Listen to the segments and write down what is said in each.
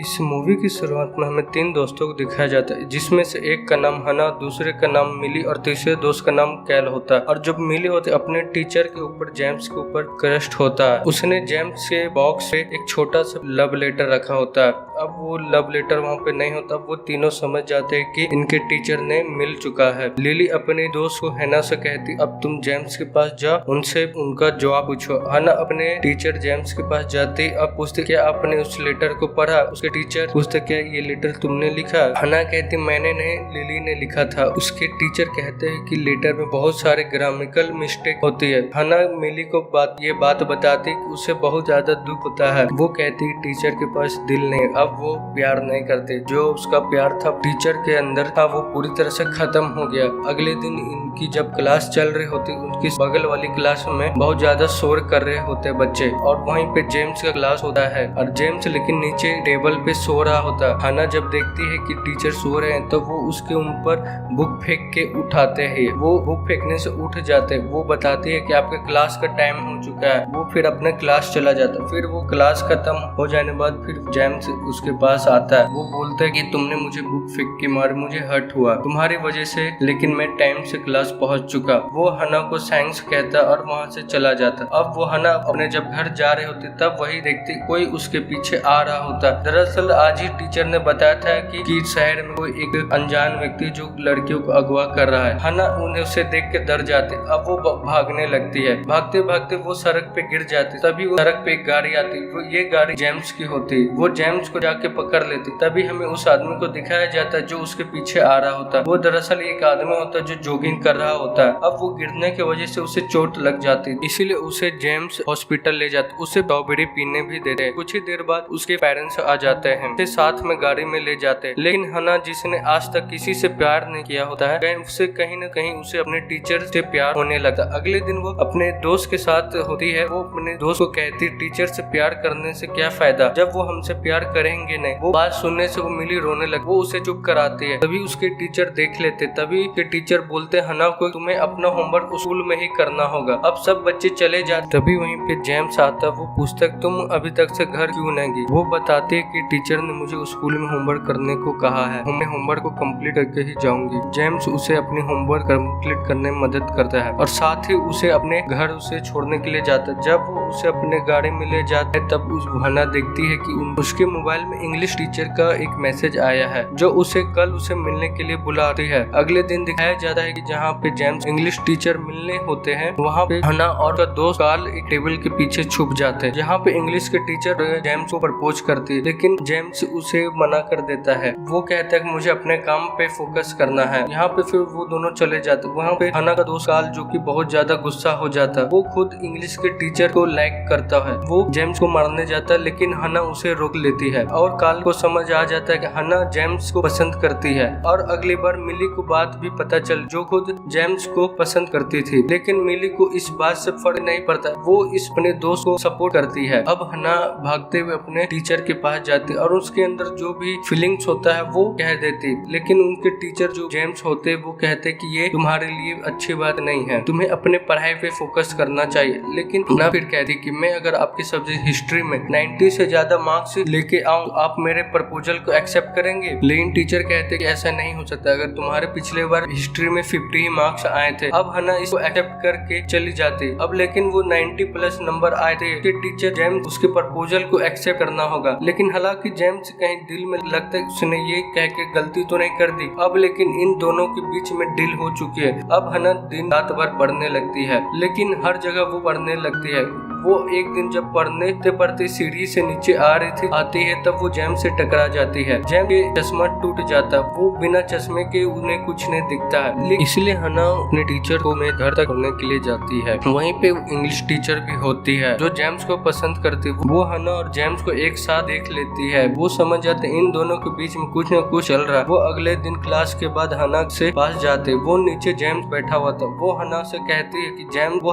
इस मूवी की शुरुआत में हमें 3 दोस्तों को दिखाया जाता है, जिसमें से एक का नाम हना, दूसरे का नाम मिली और तीसरे दोस्त का नाम कैल होता है। और जब मिली होती अपने टीचर के ऊपर, जेम्स के ऊपर क्रस्ट होता है। उसने जेम्स के बॉक्स से एक छोटा सा लव लेटर रखा होता है। अब वो लव लेटर वहाँ पे नहीं होता। वो तीनों समझ जाते हैं कि इनके टीचर ने मिल चुका है। लिली अपने दोस्त को हना से कहती, अब तुम जेम्स के पास जाओ, उनसे उनका जवाब पूछो। हना अपने टीचर जेम्स के पास जाती, अब पूछती क्या आपने उस लेटर को पढ़ा। उसके टीचर पूछते क्या ये लेटर तुमने लिखा। हना कहती मैंने नहीं, लिली ने लिखा था। उसके टीचर कहते हैं कि लेटर में बहुत सारे ग्रामेटिकल मिस्टेक होती है। हना मिली को ये बात बताती कि उसे बहुत ज्यादा दुख होता है। वो कहती टीचर के पास दिल नहीं, अब वो प्यार नहीं करते। जो उसका प्यार था टीचर के अंदर था, वो पूरी तरह से खत्म हो गया। अगले दिन इनकी जब क्लास चल रही होती, उनकी बगल वाली क्लास में बहुत ज्यादा शोर कर रहे होते बच्चे, और वहीं पे जेम्स का क्लास होता है। और जेम्स लेकिन नीचे टेबल पे सो रहा होता है। हना जब देखती है कि टीचर सो रहे हैं तो वो उसके ऊपर बुक फेंक के उठाते हैं। वो बुक फेंकने से उठ जाते। वो बताती है कि आपके क्लास का टाइम हो चुका है। वो फिर अपने क्लास चला जाता। फिर वो क्लास खत्म हो जाने बाद फिर जेम्स उसके पास आता है। वो बोलता है कि तुमने मुझे बुक फेंक के मार, मुझे हर्ट हुआ तुम्हारी वजह से, लेकिन मैं टाइम से क्लास पहुंच चुका। वो हना को थैंक्स कहता और वहाँ से चला जाता। अब वो हना अपने जब घर जा रहे होते तब वही देखती कोई उसके पीछे आ रहा होता। दरअसल आज ही टीचर ने बताया था कि शहर में कोई एक अनजान व्यक्ति जो लड़कियों को अगवा कर रहा है। हना उन्हें उसे देख के डर जाते। अब वो भागने लगती है। भागते भागते वो सड़क पे गिर जाती। तभी वो सड़क पे एक गाड़ी आती। वो ये गाड़ी जेम्स की होती। वो जेम्स को जाके पकड़ लेती। तभी हमें उस आदमी को दिखाया जाता है जो उसके पीछे आ रहा होता। वो दरअसल एक आदमी होता है जो जॉगिंग कर रहा होता है। अब वो गिरने की वजह से उसे चोट लग जाती, इसीलिए उसे जेम्स हॉस्पिटल ले जाते। उसे स्ट्रॉबेरी पीने भी देते हैं। कुछ ही देर बाद उसके पेरेंट्स आ जाते हैं, उसे साथ में गाड़ी में ले जाते हैं। लेकिन हना जिसने आज तक किसी से प्यार नहीं किया होता है, उससे कहीं न कहीं उसे अपने टीचर से प्यार होने लगता। अगले दिन वो अपने दोस्त के साथ होती है। वो अपने दोस्त को कहती टीचर से प्यार करने से क्या फायदा, जब वो हमसे प्यार करेंगे नहीं। वो बात सुनने से वो मिली रोने लगी। वो उसे चुप कराती है। तभी उसके टीचर देख लेते। तभी के टीचर बोलते हना को तुम्हें अपना होमवर्क स्कूल में ही करना होगा। अब सब बच्चे चले जाते। तभी वहीं पे जेम्स आता। वो पूछता तुम अभी तक से घर क्यों नहीं गई। वो बताते है कि टीचर ने मुझे स्कूल में होमवर्क करने को कहा है, मैं होमवर्क को कंप्लीट करके ही जाऊंगी। जेम्स उसे अपनी होमवर्क कंप्लीट करने में मदद करता है और साथ ही उसे अपने घर उसे छोड़ने के लिए जाता है। जब वो उसे अपने गाड़ी में ले जाता है तब उस हना देखती है कि उसके मोबाइल में इंग्लिश टीचर का एक मैसेज आया है जो उसे कल उसे मिलने के लिए बुलाती है। अगले दिन दिखाया जाता है कि जहाँ पे जेम्स इंग्लिश टीचर मिलने होते हैं, वहाँ पे हना और का दोस्त कार्ल एक टेबल के पीछे छुप जाते हैं, जहाँ पे इंग्लिश के टीचर जेम्स को प्रपोज करती है। लेकिन जेम्स उसे मना कर देता है। वो कहता है कि मुझे अपने काम पे फोकस करना है। यहाँ पे फिर वो दोनों चले जाते। वहाँ पे हना का दोस्त कार्ल जो कि बहुत ज्यादा गुस्सा हो जाता है। वो खुद इंग्लिश के टीचर को लाइक करता है। वो जेम्स को मारने जाता है, लेकिन हना उसे रोक लेती है और कार्ल को समझ आ जाता है कि हना जेम्स को पसंद करती है। और अगली बार मिली को बात भी पता चल, जो खुद जेम्स को पसंद करती थी। लेकिन मिली को इस बात से फर्क नहीं पड़ता। वो इस अपने दोस्त को सपोर्ट करती है। अब हना भागते हुए अपने टीचर के पास जाती और उसके अंदर जो भी फीलिंग्स होता है वो कह देती। लेकिन उनके टीचर जो जेम्स होते वो कहते कि ये तुम्हारे लिए अच्छी बात नहीं है, तुम्हें अपने पढ़ाई पे फोकस करना चाहिए। लेकिन हना फिर कहती कि मैं अगर आपके सब्जेक्ट हिस्ट्री में 90 से ज्यादा मार्क्स लेके आऊं, आप मेरे प्रपोजल को एक्सेप्ट करेंगे। लेकिन टीचर कहते कि ऐसा नहीं हो सकता, अगर तुम्हारे पिछले बार हिस्ट्री में 50 ही मार्क्स आए थे। अब हना इसको एक्सेप्ट करके चली जाती। अब लेकिन वो 90 प्लस नंबर आए थे। टीचर जेम्स उसके प्रपोजल को एक्सेप्ट करना होगा। लेकिन हालांकि जेम्स कहीं दिल में लगता है उसने ये कह के गलती तो नहीं कर दी। अब लेकिन इन दोनों के बीच में डील हो चुकी है। अब हना दिन रात भर पढ़ने लगती है, लेकिन हर जगह वो पढ़ने लगती है। वो एक दिन जब पढ़ते पढ़ते सीढ़ी से नीचे आती है तब वो जेम्स से टकरा जाती है। जेम्स के चश्मा टूट जाता है। वो बिना चश्मे के उन्हें कुछ नहीं दिखता है। इसलिए हना अपने टीचर को मैं घर तक पढ़ने के लिए जाती है। वहीं पे इंग्लिश टीचर भी होती है जो जेम्स को पसंद करती है। वो हना और जेम्स को एक साथ देख लेती है। वो समझ जाते इन दोनों के बीच में कुछ न कुछ चल रहा है। वो अगले दिन क्लास के बाद हना से पास जाते। वो नीचे जेम्स बैठा हुआ था। वो हना से कहती है कि जेम्स वो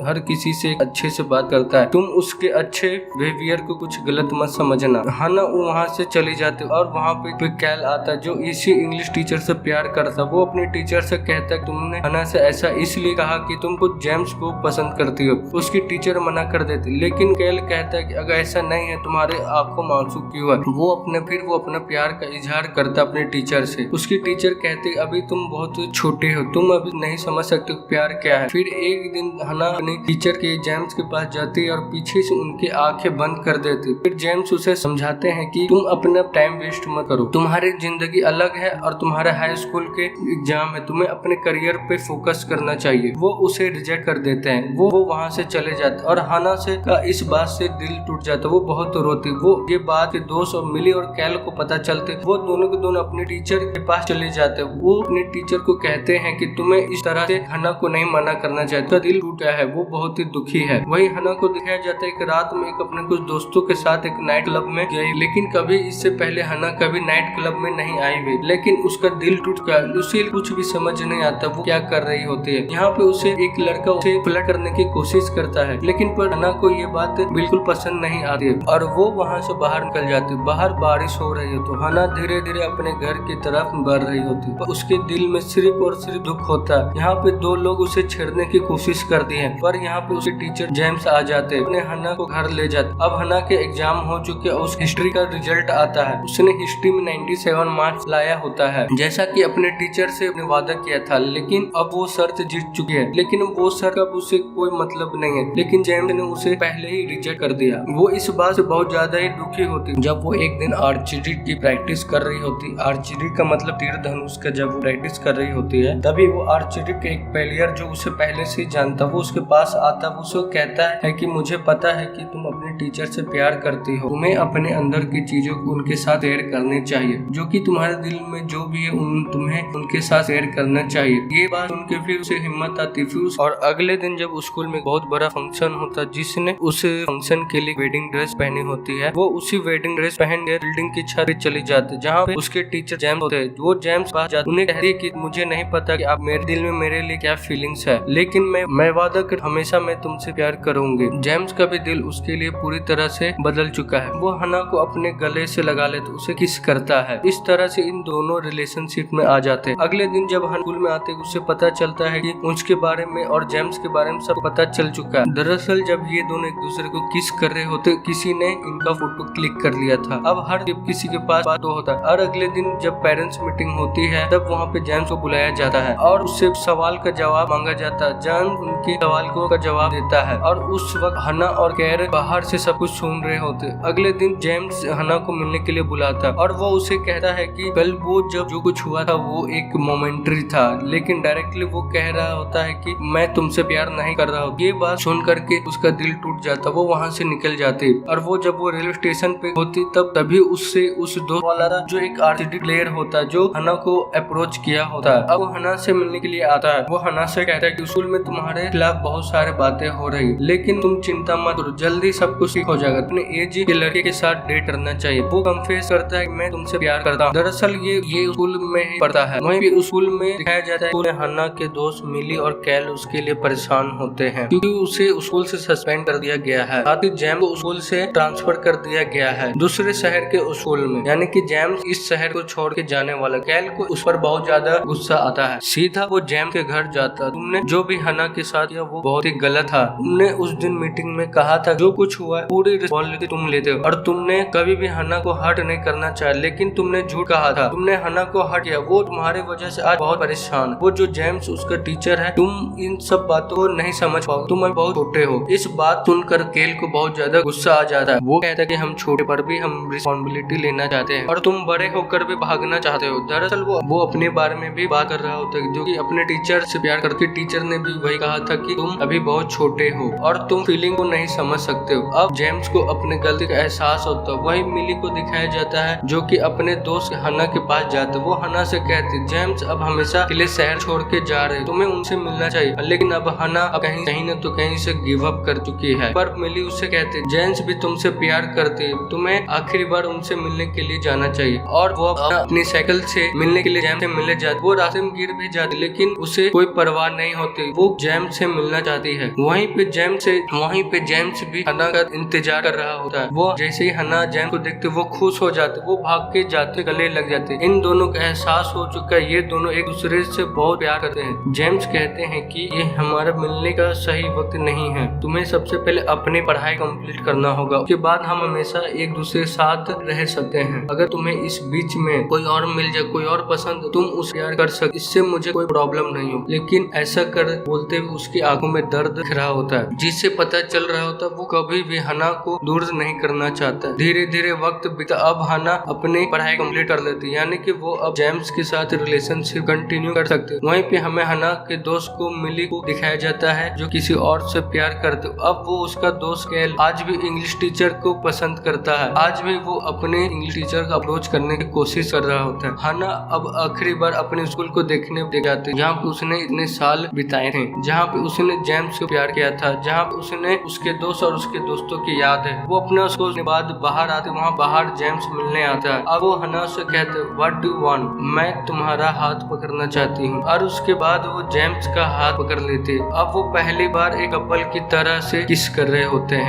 हर किसी से अच्छे से बात करता है, तुम उसके अच्छे बिहेवियर को कुछ गलत मत समझना। हना वहाँ से चली जाती और वहाँ पे कैल आता जो इसी इंग्लिश टीचर से प्यार करता। वो अपने टीचर से कहता है तुमने हना से ऐसा इसलिए कहा कि तुम कुछ जेम्स को पसंद करती हो। उसकी टीचर मना कर देती, लेकिन कैल कहता है कि अगर ऐसा नहीं है तुम्हारे आंखों में आंसू क्यों है। वो अपना प्यार का इजहार करता अपने टीचर से। उसकी टीचर कहती अभी तुम बहुत छोटे हो, तुम अभी नहीं समझ सकते प्यार क्या है। फिर एक दिन हना अपने टीचर के जेम्स के पास जाती है और पीछे से उनकी आंखें बंद कर देती। फिर जेम्स उसे समझाते हैं कि तुम अपना टाइम वेस्ट मत करो, तुम्हारी जिंदगी अलग है और तुम्हारा हाई स्कूल के एग्जाम है, तुम्हें अपने करियर पे फोकस करना चाहिए। वो उसे रिजेक्ट कर देते हैं। वो वहाँ से चले जाते और हना से इस बात से दिल टूट जाता। वो बहुत रोती। वो ये बात के दोस्त और मिली और कैल को पता चलते, वो दोनों के दोनों अपने टीचर के पास चले जाते। वो अपने टीचर को कहते हैं कि तुम्हें इस तरह से हना को नहीं मना करना चाहिए, तो दिल टूट गया है, वो बहुत ही दुखी है। वही हना को दिखाया जाता है कि रात में एक अपने कुछ दोस्तों के साथ एक नाइट क्लब में गई, लेकिन कभी इससे पहले हना कभी नाइट क्लब में नहीं आई हुई। लेकिन उसका दिल टूट गया, उसे कुछ भी समझ नहीं आता वो क्या कर रही होती है। यहाँ पे उसे एक लड़का उसे फ्लर्ट करने की कोशिश करता है, लेकिन पर हना को ये बात बिल्कुल पसंद नहीं आती है और वो वहाँ से बाहर निकल जाती। बाहर बारिश हो रही है तो हना धीरे धीरे अपने घर की तरफ बढ़ रही होती, पर उसके दिल में सिर्फ और सिर्फ दुख होता है। यहाँ पे दो लोग उसे छेड़ने की कोशिश करते हैं, पर यहाँ पे उसे टीचर जेम्स आ जाते हैं, अपने हना को घर ले जाते। अब हना के एग्जाम हो चुके, उस हिस्ट्री का रिजल्ट आता है। उसने हिस्ट्री में 97 मार्क्स लाया होता है, जैसा कि अपने टीचर से अपने वादा किया था। लेकिन अब वो शर्त जीत चुकी है, लेकिन वो शर्त अब उसे कोई मतलब नहीं है। लेकिन जेम्स ने उसे पहले ही रिजेक्ट कर दिया। वो इस बात से बहुत ज्यादा ही दुखी होती। जब वो एक दिन आर्चरी की प्रैक्टिस कर रही होती, आर्चरी का मतलब तीर धनुष का, जब वो प्रैक्टिस कर रही होती है तभी वो आर्चरी के एक प्लेयर जो उसे पहले से जानता, वो उसके पास आता। वो उसे कहता है कि मुझे पता है कि तुम अपने टीचर से प्यार करती हो, तुम्हें अपने अंदर की चीजों को उनके साथ शेयर करनी चाहिए, जो कि तुम्हारे दिल में जो भी है तुम्हें उनके साथ शेयर करना चाहिए। ये बात सुन के फिर उसे हिम्मत आती। फिर और अगले दिन जब स्कूल में बहुत बड़ा फंक्शन होता, जिसने उस फंक्शन के लिए वेडिंग ड्रेस पहनी होती है, वो उसी वेडिंग ड्रेस पहन के बिल्डिंग की छत पे चली जाती, जहाँ पे उसके टीचर जेम्स होते हैं। वो जेम्स पास जाते, उन्हें कहती है कि मुझे नहीं पता कि आप मेरे दिल में मेरे लिए क्या फीलिंग्स है, लेकिन मैं वादा कर हमेशा मैं तुमसे प्यार करूंगी। जेम्स का भी दिल उसके लिए पूरी तरह से बदल चुका है। वो हना को अपने गले से लगा लेता, उसे किस करता है। इस तरह से इन दोनों रिलेशनशिप में आ जाते हैं। अगले दिन जब हना स्कूल में आते, उसे पता चलता है कि उसके बारे में और जेम्स के बारे में सब पता चल चुका है। दरअसल जब ये दोनों एक दूसरे को किस कर रहे होते, किसी ने इनका फोटो क्लिक कर लिया था। अब हर किसी के पास बात होता है। और अगले दिन जब पेरेंट्स मीटिंग होती है, तब वहाँ पे जेम्स को बुलाया जाता है और उससे सवाल का जवाब मांगा जाता है। जेम्स उनके सवाल का जवाब देता है और उस वक्त हना और कैर बाहर से सब कुछ सुन रहे होते। अगले दिन जेम्स हना को मिलने के लिए बुलाता और वो उसे कहता है कि कल वो जब जो कुछ हुआ था वो एक मोमेंट्री था, लेकिन डायरेक्टली वो कह रहा होता है कि मैं तुमसे प्यार नहीं कर रहा हूँ। ये बात सुन करके उसका दिल टूट जाता, वो वहाँ से निकल जाती। और वो जब वो रेलवे स्टेशन पे होती तभी उससे उस दोस्त वाला था जो एक आरसीडी प्लेयर होता, जो हना को अप्रोच किया होता है। अब वो हना से मिलने के लिए आता है। वो हना से कहता है कि स्कूल में तुम्हारे खिलाफ बहुत सारे बातें हो रही, लेकिन तुम चिंता मत करो, जल्दी सब कुछ ठीक हो जाएगा। तुम्हें एज के लड़के के साथ डेट करना चाहिए। वो कन्फेस करता है कि मैं तुमसे प्यार करता हूँ। दरअसल ये स्कूल में ही पढ़ता है। वहीं भी स्कूल में दिखाया जाता है हना के दोस्त मिली और कैल उसके लिए परेशान होते हैं, क्योंकि उसे स्कूल से सस्पेंड कर दिया गया है। साथ ही जेम्स को स्कूल से ट्रांसफर कर दिया गया है दूसरे शहर के स्कूल में, यानी कि जेम्स इस शहर को छोड़ के जाने वाला। कैल को उस पर बहुत ज्यादा गुस्सा आता है। सीधा वो जेम्स के घर जाता। तुमने जो भी हना के साथ किया वो बहुत ही गलत था। तुमने उस दिन मीटिंग में कहा था जो कुछ हुआ पूरी रिस्पॉन्सिबिलिटी तुम लेते हो, और तुमने कभी भी हना को हर्ट नहीं करना चाहा, लेकिन तुमने झूठ कहा था। तुमने हना को हर्ट किया, वो तुम्हारी वजह से आज बहुत परेशान। वो जो जेम्स उसका टीचर है, तुम इन सब बातों को नहीं समझ पाओ, तुम बहुत छोटे हो। इस बात सुनकर केल को बहुत ज्यादा गुस्सा आ जाता है। वो कहता है कि हम छोटे पर भी हम रिस्पॉन्सिबिलिटी लेना चाहते हैं और तुम बड़े होकर भी भागना चाहते हो। दरअसल वो अपने बारे में भी बात कर रहा होता है, जो कि अपने टीचर से प्यार करती। टीचर ने भी वही कहा था कि तुम अभी बहुत छोटे हो और तुम फीलिंग को नहीं समझ सकते हो। अब जेम्स को अपने गलती का एहसास होता है। वही मिली को दिखाया जाता है, जो कि अपने दोस्त हना के पास जाते। वो हना से कहती, जेम्स अब हमेशा के लिए शहर छोड़ के जा रहे, तुम्हें उनसे मिलना चाहिए। लेकिन अब हना कहीं न तो कहीं से गिव अप कर चुकी है। पर मिली उससे कहती, जेम्स भी तुमसे प्यार करती, तुम्हें आखिरी बार उनसे मिलने के लिए जाना चाहिए। और वो अपनी साइकिल से मिलने के लिए जेम्स से मिलने जाती। वो रास्ते में गिर भी जाती, लेकिन उसे कोई परवाह नहीं होती। वो जेम्स से मिलना चाहती है। वहीं पे जेम्स से वहीं पे जेम्स भी हना का इंतजार कर रहा होता है। वो जैसे ही हना जेम्स को देखते वो खुश हो जाते, वो भाग के जाते गले लग जाते। इन दोनों का एहसास हो चुका है, ये दोनों एक दूसरे से बहुत प्यार करते हैं। जेम्स कहते हैं कि ये हमारा मिलने का सही वक्त नहीं है, तुम्हें सबसे पहले अपनी पढ़ाई कंप्लीट करना होगा, उसके बाद हम हमेशा एक दूसरे साथ रह सकते हैं। अगर तुम्हें इस बीच में कोई और मिल जाए, कोई और पसंद, तुम उसे प्यार कर सकते, इससे मुझे कोई प्रॉब्लम नहीं हो। लेकिन ऐसा कर बोलते हुए उसकी आंखों में दर्द दिख रहा होता है, जिससे पता चल रहा होता है वो कभी भी हना को दूर नहीं करना चाहता। धीरे धीरे वक्त बीता, अब हना अपनी पढ़ाई कंप्लीट कर लेती, यानी कि वो अब जेम्स के साथ रिलेशनशिप कंटिन्यू कर सकते। वहीं पे हमें हना के दोस्त को मिली को दिखाया जाता है जो किसी और से प्यार करते। अब वो उसका दोस्त कैल आज भी इंग्लिश टीचर को पसंद करता है, आज भी वो अपने इंग्लिश टीचर का अप्रोच करने की कोशिश कर रहा होता है। हना अब आखिरी बार अपने स्कूल को देखने जाते, जहाँ पे उसने इतने साल बिताए थे, जहाँ पे उसने जेम्स को प्यार किया था, जहाँ पे उसने उसके दोस्त और उसके दोस्तों की याद है। वो अपने उसको बाद बाहर आते, वहाँ बाहर जेम्स मिलने आता है। अब वो हना से कहते व्हाट डू वांट, मैं तुम्हारा हाथ पकड़ना चाहती हूँ, और उसके बाद वो जेम्स का हाथ पकड़ लेते। अब वो पहली बार एक कपल की तरह से किस कर रहे होते हैं।